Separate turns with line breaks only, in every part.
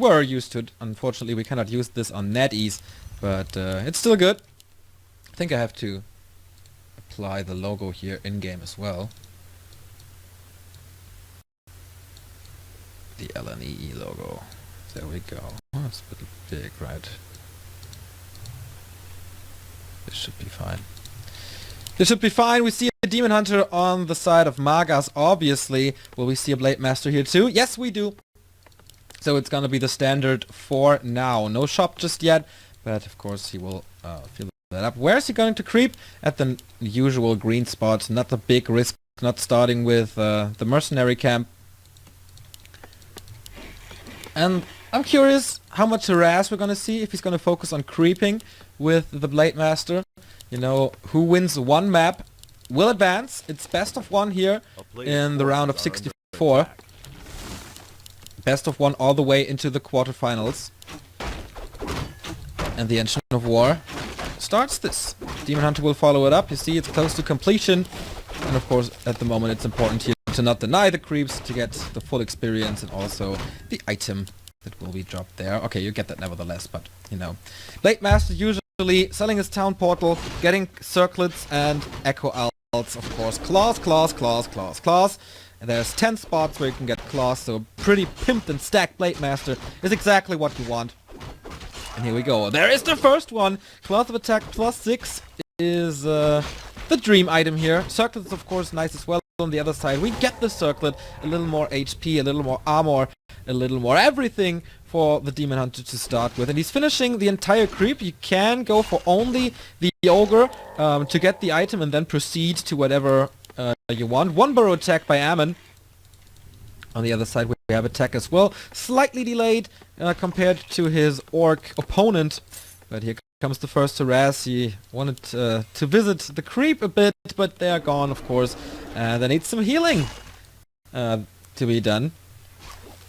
were used to it. Unfortunately, we cannot use this on NetEase, but it's still good. I think I have to apply the logo here in-game as well. The LNEE logo. There we go. Oh, it's a bit big, right? This should be fine. This should be fine. We see a Demon Hunter on the side of Magaz, obviously. Will we see a Blade Master here too? Yes, we do. So it's gonna be the standard for now. No shop just yet, but of course he will fill that up. Where is he going to creep? At the usual green spot. Not a big risk, not starting with the mercenary camp. And I'm curious how much harass we're gonna see if he's gonna focus on creeping with the Blade Master. You know, who wins one map will advance. It's best of one here in the round of 64. Best of one all the way into the quarterfinals. And the Engine of War starts this. Demon Hunter will follow it up. You see it's close to completion. And of course at the moment it's important here to not deny the creeps, to get the full experience and also the item that will be dropped there. Okay, you get that nevertheless, but you know. Blade Master usually selling his town portal, getting circlets and echo ults, of course. Claws, claws, claws, claws, claws. And there's 10 spots where you can get claws, so a pretty pimped and stacked Blade Master is exactly what you want. And here we go. There is the first one. Cloth of Attack +6 is the dream item here. Circlets, of course, nice as well. On the other side, we get the circlet, a little more HP, a little more armor, a little more everything for the Demon Hunter to start with. And he's finishing the entire creep. You can go for only the Ogre to get the item and then proceed to whatever you want. One burrow attack by Amin. On the other side we have attack as well. Slightly delayed compared to his orc opponent. But here comes the first harass. He wanted to visit the creep a bit, but they are gone, of course. They need some healing to be done.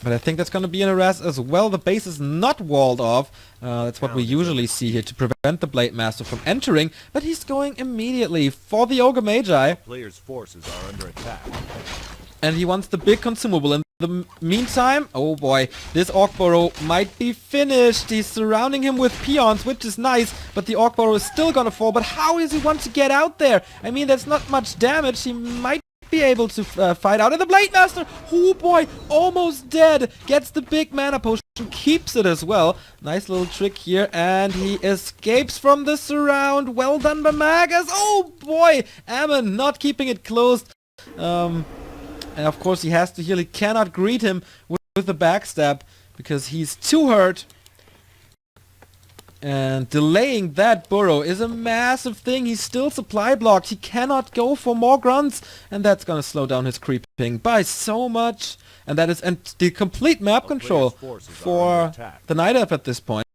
But I think that's going to be an harass as well. The base is not walled off. That's what we usually see here to prevent the Blade Master from entering. But he's going immediately for the Ogre Magi.
Players' forces are under attack.
And he wants the big consumable. In the meantime, oh boy, this Orc Burrow might be finished. He's surrounding him with peons, which is nice. But the Orc Burrow is still going to fall. But how does he want to get out there? I mean, there's not much damage. He might be able to fight out. And the Blade Master, oh boy, almost dead. Gets the big mana potion, keeps it as well. Nice little trick here. And he escapes from the surround. Well done by Magaz. Oh boy, Amin not keeping it closed. And of course he has to heal. He cannot greet him with the backstab because he's too hurt. And delaying that burrow is a massive thing. He's still supply blocked. He cannot go for more grunts. And that's gonna slow down his creeping by so much. And that is the complete map control for the Night Elf at this point.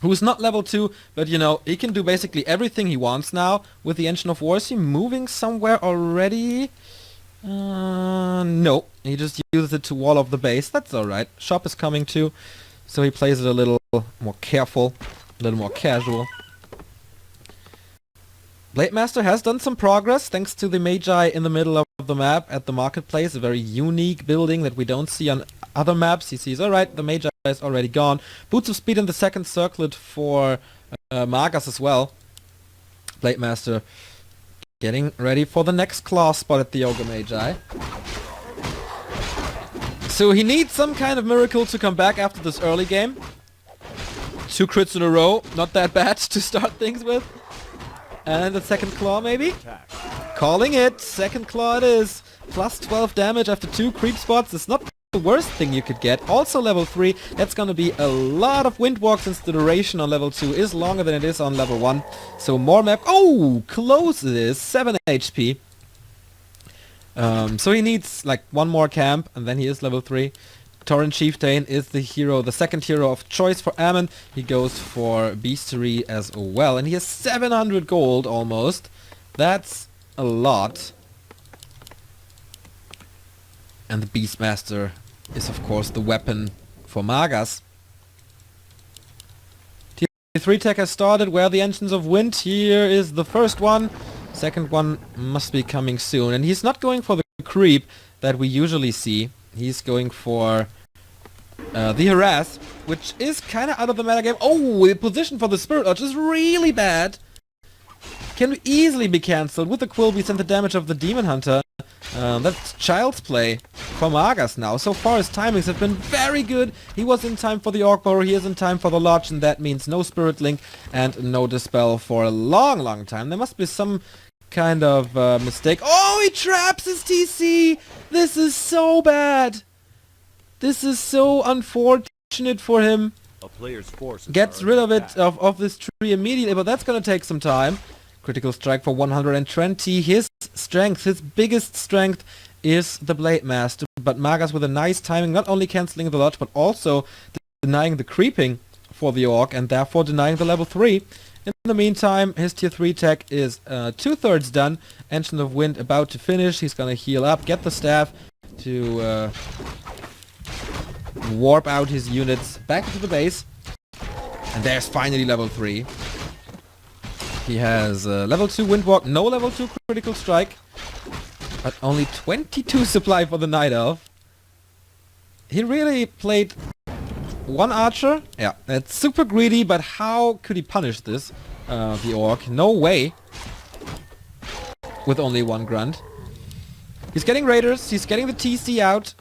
Who's not level 2, but you know, he can do basically everything he wants now with the Engine of War. Is he moving somewhere already? No, he just uses it to wall off the base. That's alright. Shop is coming too, so he plays it a little more careful, a little more casual. Blade Master has done some progress thanks to the Magi in the middle of the map at the marketplace. A very unique building that we don't see on other maps. He sees, alright, the Magi is already gone. Boots of Speed in the second circlet for Magaz as well. Blade Master getting ready for the next claw spot at the Ogre Magi. So he needs some kind of miracle to come back after this early game. 2 crits in a row, not that bad to start things with. And the second claw maybe? Calling it, second claw it is. Plus 12 damage after 2 creep spots is not the worst thing you could get. Also level 3, that's gonna be a lot of Windwalk since the duration on level 2 is longer than it is on level 1. So more map. Oh, close it is, 7 HP. So he needs like one more camp and then he is level 3. Torrent Chieftain is the hero, the second hero of choice for Amin. He goes for Beastery as well. And he has 700 gold almost. That's a lot. And the Beastmaster is of course the weapon for Magaz. T3 tech has started. Where are the Engines of Wind? Here is the first one. Second one must be coming soon. And he's not going for the creep that we usually see. He's going for the Harass, which is kind of out of the metagame. Oh, the position for the Spirit Urge is really bad. Can easily be cancelled with the Quill Beast and the damage of the Demon Hunter. That's child's play for Magaz now. So far his timings have been very good. He was in time for the Orc Borer, he is in time for the Lodge, and that means no Spirit Link and no Dispel for a long time. There must be some kind of mistake. Oh, he traps his TC! This is so bad! This is so unfortunate for him.
A player's forces
Gets
are
rid
under
of it,
attack.
of this tree immediately, but that's gonna take some time. Critical strike for 120. His strength, his biggest strength, is the Blade Master. But Magaz with a nice timing, not only cancelling the Lodge, but also denying the creeping for the Orc, and therefore denying the level 3. In the meantime, his tier 3 tech is 2/3 done. Engine of Wind about to finish. He's gonna heal up, get the staff to warp out his units back into the base. And there's finally level 3. He has level 2 Windwalk, no level 2 critical strike, but only 22 supply for the Night Elf. He really played one archer. Yeah, that's super greedy, but how could he punish this, the Orc? No way. With only one grunt. He's getting raiders, he's getting the TC out.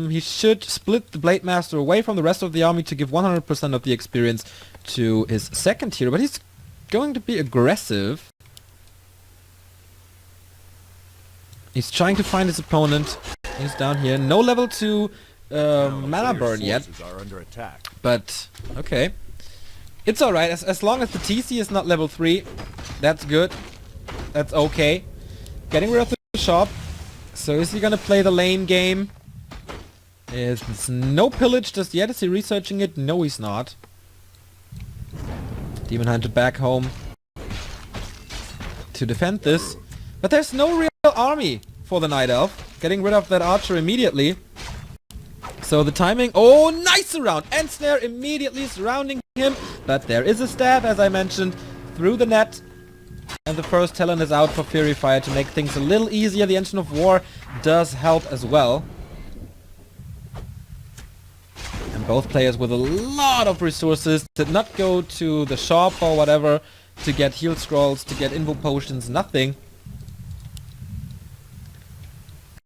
He should split the Blade Master away from the rest of the army to give 100% of the experience to his second hero, but he's going to be aggressive. He's trying to find his opponent. He's down here. No level 2 mana burn yet.
Forces are under attack.
But, okay. It's alright. As long as the TC is not level 3, that's good. That's okay. Getting rid of the shop. So is he gonna play the lane game? It's no pillage just yet. Is he researching it? No, he's not. Demon Hunter back home to defend this. But there's no real army for the Night Elf. Getting rid of that archer immediately. So the timing... Oh, nice surround! End snare immediately surrounding him. But there is a stab, as I mentioned, through the net. And the first talent is out for Fury Fire to make things a little easier. The Engine of War does help as well. And both players with a lot of resources did not go to the shop or whatever to get heal scrolls, to get invo potions, nothing.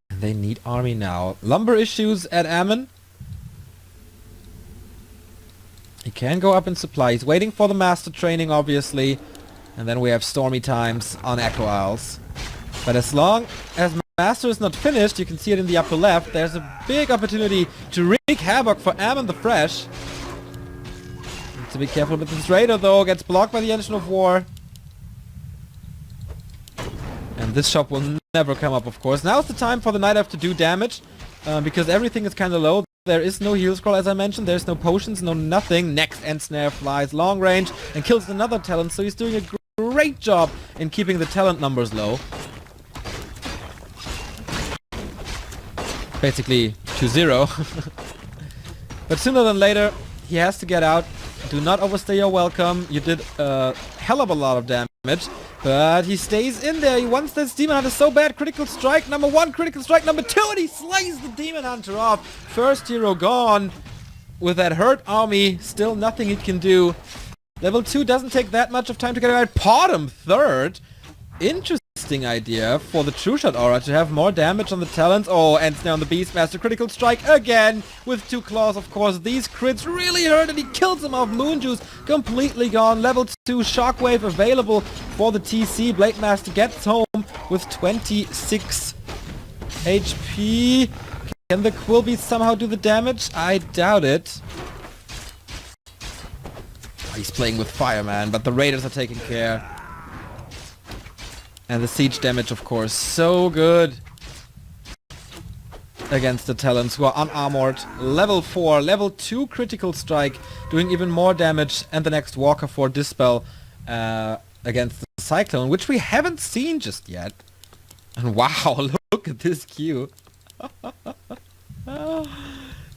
And they need army now. Lumber issues at Amin. He can go up in supply. He's waiting for the master training, obviously. And then we have stormy times on Echo Isles. But as long as Master is not finished, you can see it in the upper left, there's a big opportunity to wreak havoc for AminFresh. Need to be careful with this Raider though, gets blocked by the Engine of War. And this shop will never come up, of course. Now's the time for the Night Elf to do damage, because everything is kind of low. There is no heal scroll, as I mentioned. There's no potions, no nothing. Next End Snare flies long range and kills another talent, so he's doing a great job in keeping the talent numbers low. Basically 2-0. But sooner than later, he has to get out. Do not overstay your welcome. You did a hell of a lot of damage. But he stays in there. He wants this Demon Hunter so bad. Critical strike number 1, critical strike number 2, and he slays the Demon Hunter off. First hero gone. With that hurt army, still nothing he can do. Level 2 doesn't take that much of time to get out. Bottom third. Interesting idea for the True Shot Aura to have more damage on the talents. Oh, ends now on the Beastmaster. Critical strike again with 2 claws, of course. These crits really hurt and he kills him off. Moonjuice completely gone. Level 2 Shockwave available for the TC. Blade Master gets home with 26 HP. Can the Quill Beast somehow do the damage? I doubt it. He's playing with fire, man, but the Raiders are taking care. And the siege damage, of course, so good against the talents who are unarmored. Level 4, level 2 critical strike, doing even more damage. And the next Walker for Dispel against the Cyclone, which we haven't seen just yet. And wow, look at this queue.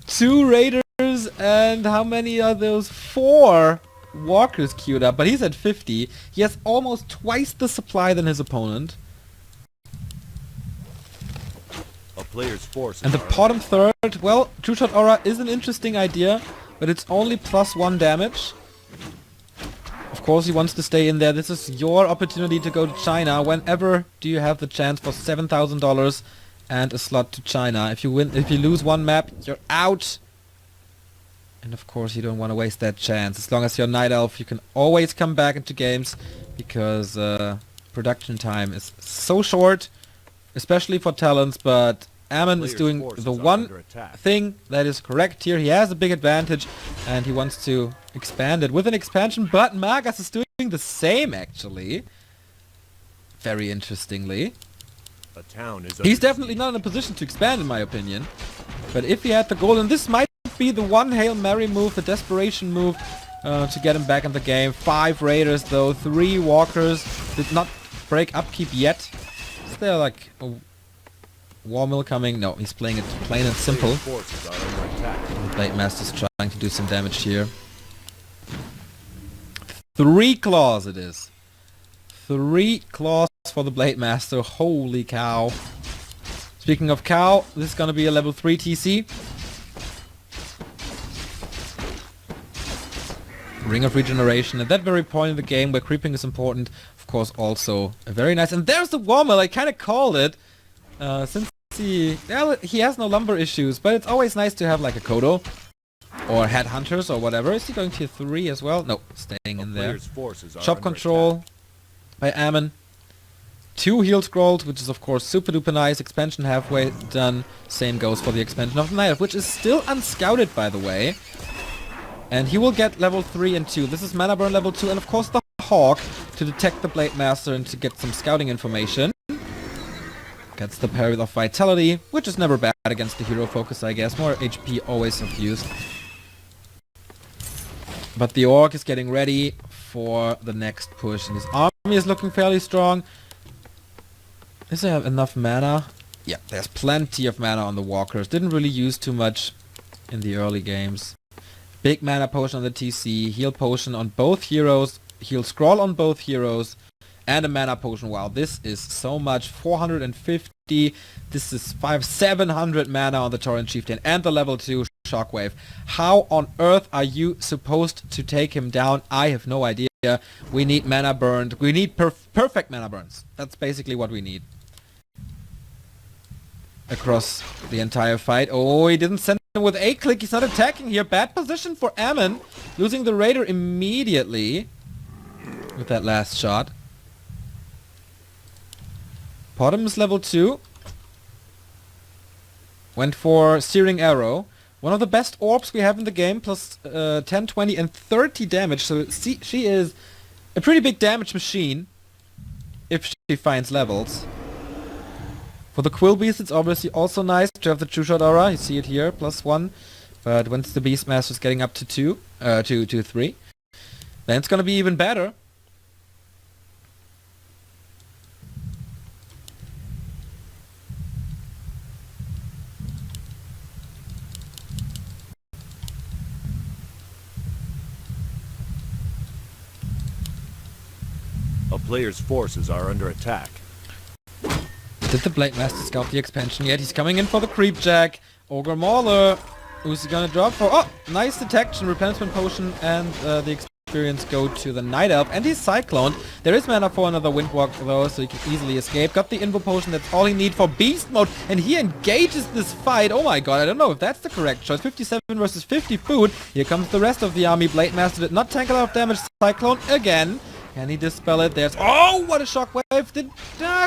2 Raiders and how many are those? 4 Walkers queued up, but he's at 50. He has almost twice the supply than his opponent.
player's forces
And the
are
bottom third, well, True Shot Aura is an interesting idea, but it's only +1 damage. Of course he wants to stay in there. This is your opportunity to go to China. Whenever do you have the chance for $7,000 and a slot to China? If you lose one map, you're out. And of course you don't want to waste that chance. As long as you're Night Elf, you can always come back into games because production time is so short, especially for talents, but Amin is doing the one thing that is correct here. He has a big advantage and he wants to expand it with an expansion, but Magaz is doing the same actually. Very interestingly.
A town is
He's definitely not in a position to expand in my opinion. But if he had the gold, and this might be the one Hail Mary move, the desperation move to get him back in the game. 5 raiders though, 3 walkers, did not break upkeep yet. Is there like a war mill coming? No, he's playing it plain and simple. Blade Master's trying to do some damage here. 3 claws it is. 3 claws for the Blade Master. Holy cow. Speaking of cow, this is gonna be a level 3 TC. Ring of Regeneration. At that very point in the game where creeping is important, of course also a very nice... And there's the war mill, I kinda called it. Since he has no lumber issues, but it's always nice to have like a Kodo. Or Headhunters or whatever. Is he going tier 3 as well? No, staying in there. Shop control by Amin. 2 heal scrolls, which is of course super duper nice. Expansion halfway done. Same goes for the expansion of the Night Elf, which is still unscouted by the way. And he will get level 3 and 2. This is Mana Burn level 2 and of course the Hawk to detect the Blade Master and to get some scouting information. Gets the parry of Vitality, which is never bad against the hero focus I guess. More HP always of use. But the Orc is getting ready for the next push. And his army is looking fairly strong. Does he have enough mana? Yeah, there's plenty of mana on the Walkers. Didn't really use too much in the early games. Big mana potion on the TC. Heal potion on both heroes. Heal scroll on both heroes. And a mana potion. Wow, this is so much. 450. This is 700 mana on the Torrent Chieftain. And the level 2 Shockwave. How on earth are you supposed to take him down? I have no idea. We need mana burned. We need perfect mana burns. That's basically what we need. Across the entire fight. Oh, he didn't send him with a click. He's not attacking here. Bad position for Amin. Losing the Raider immediately. With that last shot. Bottom is level 2. Went for Searing Arrow. One of the best orbs we have in the game, plus 10, 20 and 30 damage. So she is a pretty big damage machine. If she finds levels. For the Quill Beast it's obviously also nice to have the True Shot Aura. You see it here, +1. But once the Beastmaster is getting up to 2, 3, then it's gonna be even better.
A player's forces are under attack.
Did the Blade Master scout the expansion yet? He's coming in for the Creep Jack. Ogre Mauler. Who's he gonna drop for? Oh, nice detection, replenishment potion, and the experience go to the Night Elf. And he's Cycloned. There is mana for another Windwalk though, so he can easily escape. Got the Invo Potion, that's all he needs for Beast Mode. And he engages this fight. Oh my god, I don't know if that's the correct choice. 57 versus 50 food. Here comes the rest of the army. Blade Master did not tank a lot of damage. Cyclone again. Can he dispel it? There's... Oh, what a shockwave! Did...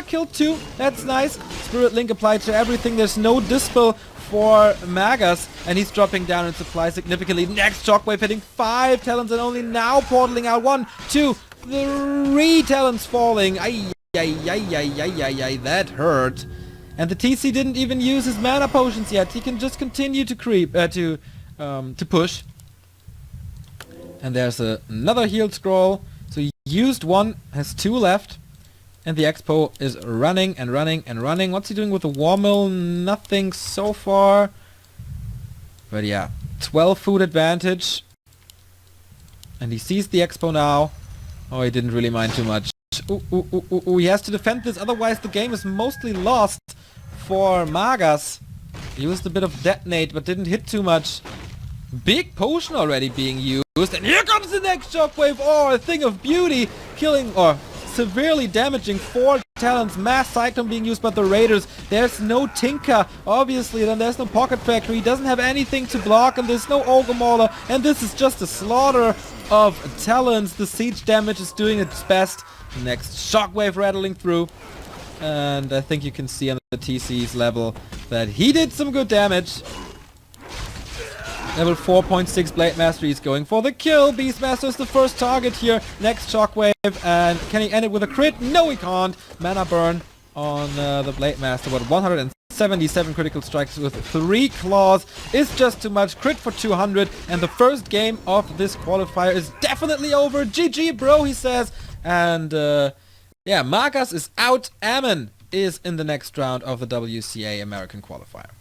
kill 2. That's nice. Spirit Link applied to everything. There's no dispel for Magaz. And he's dropping down in supply significantly. Next shockwave hitting 5 talents and only now portaling out 1, 2, 3 talents falling. Ay, ay, ay, ay, ay, ay, ay. That hurt. And the TC didn't even use his mana potions yet. He can just continue to creep... to push. And there's another healed scroll. So he used 1, has 2 left, and the Expo is running and running and running. What's he doing with the War Mill? Nothing so far. But yeah, 12 food advantage. And he sees the Expo now. Oh, he didn't really mind too much. Ooh, ooh, ooh, ooh, ooh. He has to defend this, otherwise the game is mostly lost for Magaz. Used a bit of detonate, but didn't hit too much. Big potion already being used, and here comes the next shockwave. Oh, a thing of beauty, killing or severely damaging 4 talents. Mass cyclone being used by the Raiders. There's no Tinker, obviously. Then there's no Pocket Factory. He doesn't have anything to block, and there's no Ogre Mauler. And this is just a slaughter of talents. The siege damage is doing its best. Next shockwave rattling through, and I think you can see on the TC's level that he did some good damage. Level 4.6 Blade Master, he's going for the kill. Beastmaster is the first target here. Next shockwave, and can he end it with a crit? No, he can't. Mana burn on the Blade Master, but 177 critical strikes with 3 claws is just too much. Crit for 200, and the first game of this qualifier is definitely over. GG, bro, he says. And yeah, Magaz is out. Amin is in the next round of the WCA American qualifier.